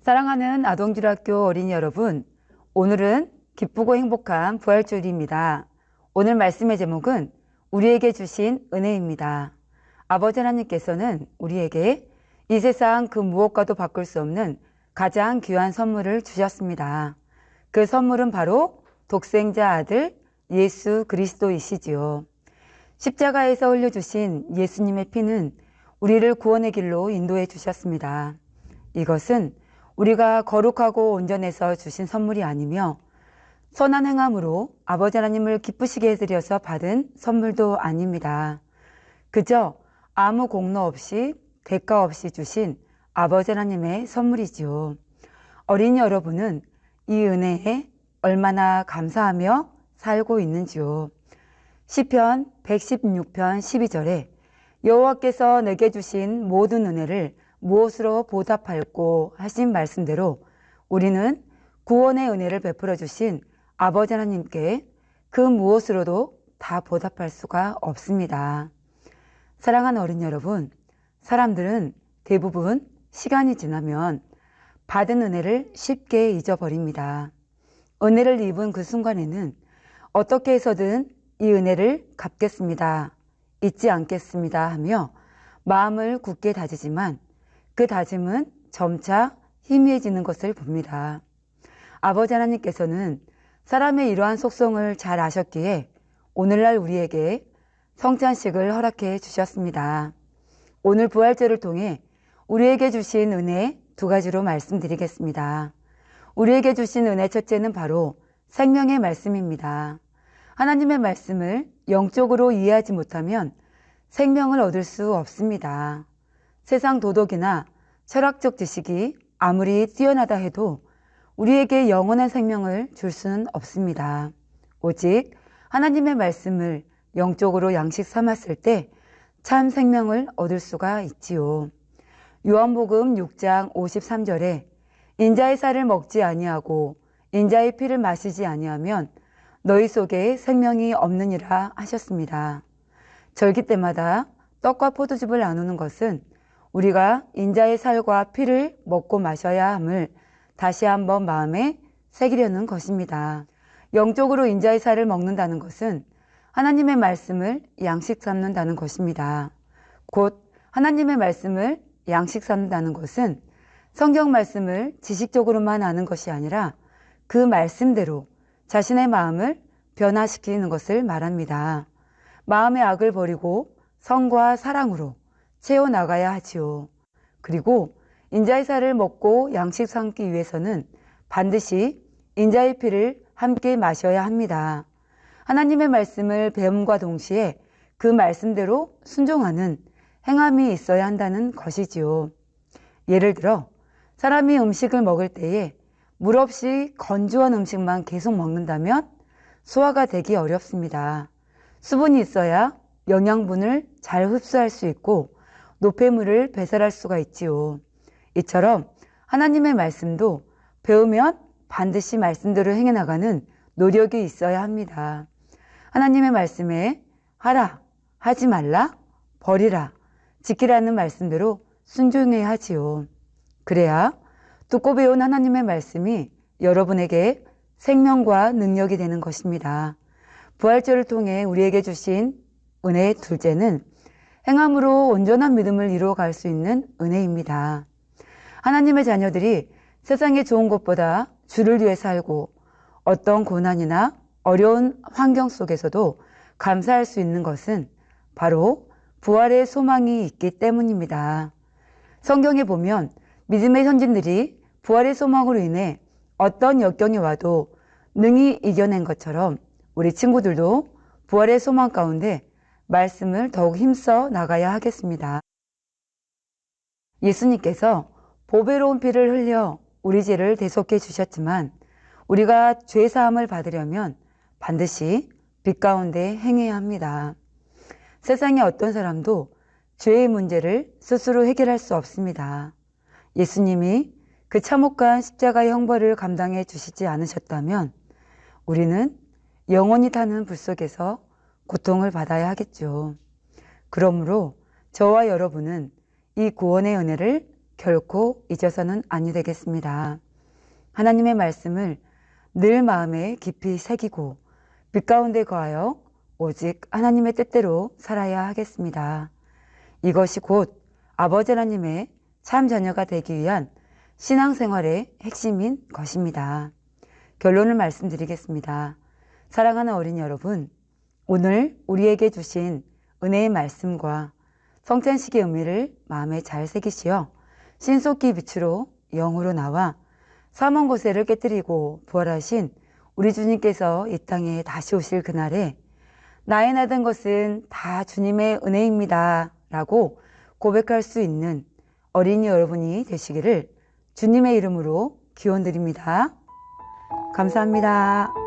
사랑하는 아동주일학교 어린이 여러분, 오늘은 기쁘고 행복한 부활주일입니다. 오늘 말씀의 제목은 우리에게 주신 은혜입니다. 아버지 하나님께서는 우리에게 이 세상 그 무엇과도 바꿀 수 없는 가장 귀한 선물을 주셨습니다. 그 선물은 바로 독생자 아들 예수 그리스도이시지요. 십자가에서 흘려주신 예수님의 피는 우리를 구원의 길로 인도해 주셨습니다. 이것은 우리가 거룩하고 온전해서 주신 선물이 아니며 선한 행함으로 아버지 하나님을 기쁘시게 해드려서 받은 선물도 아닙니다. 그저 아무 공로 없이 대가 없이 주신 아버지 하나님의 선물이지요. 어린이 여러분은 이 은혜에 얼마나 감사하며 살고 있는지요. 시편 116편 12절에 여호와께서 내게 주신 모든 은혜를 무엇으로 보답할꼬 하신 말씀대로 우리는 구원의 은혜를 베풀어 주신 아버지 하나님께 그 무엇으로도 다 보답할 수가 없습니다. 사랑하는 어린이 여러분, 사람들은 대부분 시간이 지나면 받은 은혜를 쉽게 잊어버립니다. 은혜를 입은 그 순간에는 어떻게 해서든 이 은혜를 갚겠습니다, 잊지 않겠습니다 하며 마음을 굳게 다지지만 그 다짐은 점차 희미해지는 것을 봅니다. 아버지 하나님께서는 사람의 이러한 속성을 잘 아셨기에 오늘날 우리에게 성찬식을 허락해 주셨습니다. 오늘 부활절을 통해 우리에게 주신 은혜 두 가지로 말씀드리겠습니다. 우리에게 주신 은혜 첫째는 바로 생명의 말씀입니다. 하나님의 말씀을 영적으로 이해하지 못하면 생명을 얻을 수 없습니다. 세상 도덕이나 철학적 지식이 아무리 뛰어나다 해도 우리에게 영원한 생명을 줄 수는 없습니다. 오직 하나님의 말씀을 영적으로 양식 삼았을 때 참 생명을 얻을 수가 있지요. 요한복음 6장 53절에 인자의 살을 먹지 아니하고 인자의 피를 마시지 아니하면 너희 속에 생명이 없느니라 하셨습니다. 절기 때마다 떡과 포도즙을 나누는 것은 우리가 인자의 살과 피를 먹고 마셔야 함을 다시 한번 마음에 새기려는 것입니다. 영적으로 인자의 살을 먹는다는 것은 하나님의 말씀을 양식 삼는다는 것입니다. 곧 하나님의 말씀을 양식 삼는다는 것은 성경 말씀을 지식적으로만 아는 것이 아니라 그 말씀대로 자신의 마음을 변화시키는 것을 말합니다. 마음의 악을 버리고 성과 사랑으로 채워나가야 하지요. 그리고 인자의 살을 먹고 양식 삼기 위해서는 반드시 인자의 피를 함께 마셔야 합니다. 하나님의 말씀을 배움과 동시에 그 말씀대로 순종하는 행함이 있어야 한다는 것이지요. 예를 들어 사람이 음식을 먹을 때에 물 없이 건조한 음식만 계속 먹는다면 소화가 되기 어렵습니다. 수분이 있어야 영양분을 잘 흡수할 수 있고 노폐물을 배설할 수가 있지요. 이처럼 하나님의 말씀도 배우면 반드시 말씀대로 행해나가는 노력이 있어야 합니다. 하나님의 말씀에 하라, 하지 말라, 버리라, 지키라는 말씀대로 순종해야 하지요. 그래야 듣고 배운 하나님의 말씀이 여러분에게 생명과 능력이 되는 것입니다. 부활절을 통해 우리에게 주신 은혜의 둘째는 행함으로 온전한 믿음을 이루어갈 수 있는 은혜입니다. 하나님의 자녀들이 세상의 좋은 것보다 주를 위해 살고 어떤 고난이나 어려운 환경 속에서도 감사할 수 있는 것은 바로 부활의 소망이 있기 때문입니다. 성경에 보면 믿음의 선진들이 부활의 소망으로 인해 어떤 역경이 와도 능히 이겨낸 것처럼 우리 친구들도 부활의 소망 가운데 말씀을 더욱 힘써 나가야 하겠습니다. 예수님께서 보배로운 피를 흘려 우리 죄를 대속해 주셨지만 우리가 죄 사함을 받으려면 반드시 빛 가운데 행해야 합니다. 세상의 어떤 사람도 죄의 문제를 스스로 해결할 수 없습니다. 예수님이 그 참혹한 십자가의 형벌을 감당해 주시지 않으셨다면 우리는 영원히 타는 불 속에서 고통을 받아야 하겠죠. 그러므로 저와 여러분은 이 구원의 은혜를 결코 잊어서는 아니 되겠습니다. 하나님의 말씀을 늘 마음에 깊이 새기고 빛 가운데 거하여 오직 하나님의 뜻대로 살아야 하겠습니다. 이것이 곧 아버지 하나님의 참 자녀가 되기 위한 신앙생활의 핵심인 것입니다. 결론을 말씀드리겠습니다. 사랑하는 어린이 여러분, 오늘 우리에게 주신 은혜의 말씀과 성찬식의 의미를 마음에 잘 새기시어 신속히 빛으로 영으로 나와 사망 고세를 깨뜨리고 부활하신 우리 주님께서 이 땅에 다시 오실 그날에 나의 나된 것은 다 주님의 은혜입니다 라고 고백할 수 있는 어린이 여러분이 되시기를 주님의 이름으로 기원드립니다. 감사합니다.